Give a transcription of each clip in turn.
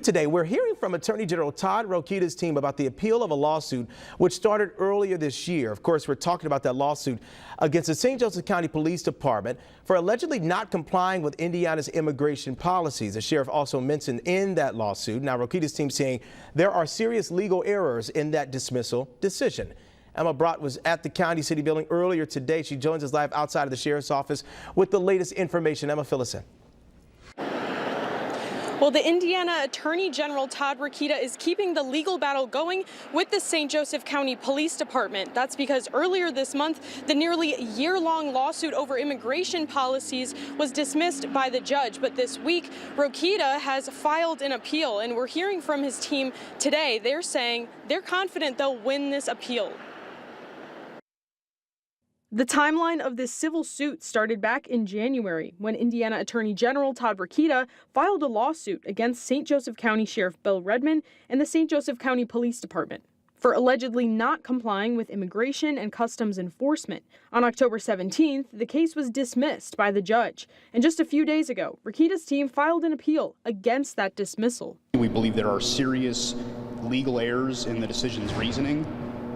Today, we're hearing from Attorney General Todd Rokita's team about the appeal of a lawsuit which started earlier this year. Of course, we're talking about that lawsuit against the St. Joseph County Police Department for allegedly not complying with Indiana's immigration policies. The sheriff also mentioned in that lawsuit. Now, Rokita's team saying there are serious legal errors in that dismissal decision. Emma Brott was at the county city building earlier today. She joins us live outside of the sheriff's office with the latest information. Emma, fill us in. Well, the Indiana Attorney General Todd Rokita is keeping the legal battle going with the St. Joseph County Police Department. That's because earlier this month, the nearly year-long lawsuit over immigration policies was dismissed by the judge. But this week, Rokita has filed an appeal, and we're hearing from his team today. They're saying they're confident they'll win this appeal. The timeline of this civil suit started back in January when Indiana Attorney General Todd Rokita filed a lawsuit against St. Joseph County Sheriff Bill Redmond and the St. Joseph County Police Department for allegedly not complying with immigration and customs enforcement. On October 17th, the case was dismissed by the judge. And just a few days ago, Rokita's team filed an appeal against that dismissal. We believe there are serious legal errors in the decision's reasoning.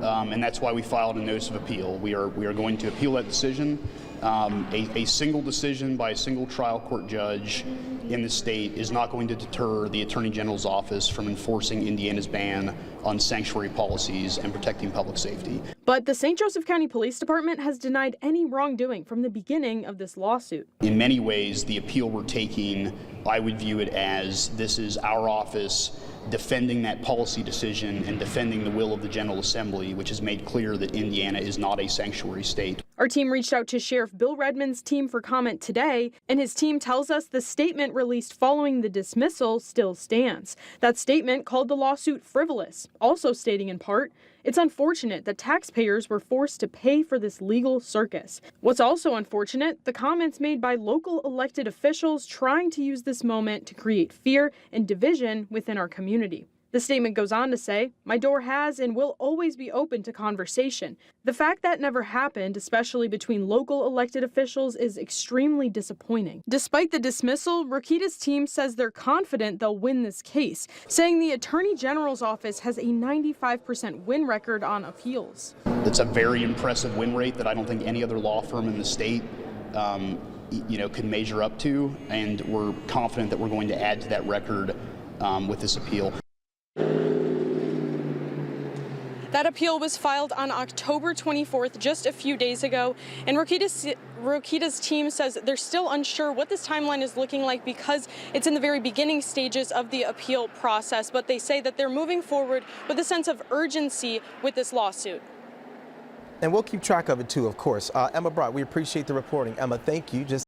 And that's why we filed a notice of appeal. We are going to appeal that decision. A single decision by a single trial court judge in the state is not going to deter the Attorney General's office from enforcing Indiana's ban on sanctuary policies and protecting public safety. But the St. Joseph County Police Department has denied any wrongdoing from the beginning of this lawsuit. In many ways, the appeal we're taking, I would view it as this is our office defending that policy decision and defending the will of the General Assembly, which has made clear that Indiana is not a sanctuary state. Our team reached out to Sheriff Bill Redmond's team for comment today, and his team tells us the statement released following the dismissal still stands. That statement called the lawsuit frivolous, also stating in part, "It's unfortunate that taxpayers were forced to pay for this legal circus." What's also unfortunate, the comments made by local elected officials trying to use this moment to create fear and division within our community. The statement goes on to say, "My door has and will always be open to conversation. The fact that never happened, especially between local elected officials, is extremely disappointing." Despite the dismissal, Rokita's team says they're confident they'll win this case, saying the Attorney General's office has a 95% win record on appeals. It's a very impressive win rate that I don't think any other law firm in the state could measure up to, and we're confident that we're going to add to that record with this appeal. That appeal was filed on October 24th, just a few days ago, and Rokita's team says they're still unsure what this timeline is looking like because it's in the very beginning stages of the appeal process, but they say that they're moving forward with a sense of urgency with this lawsuit. And we'll keep track of it too, of course. Emma Brott, we appreciate the reporting. Emma, thank you.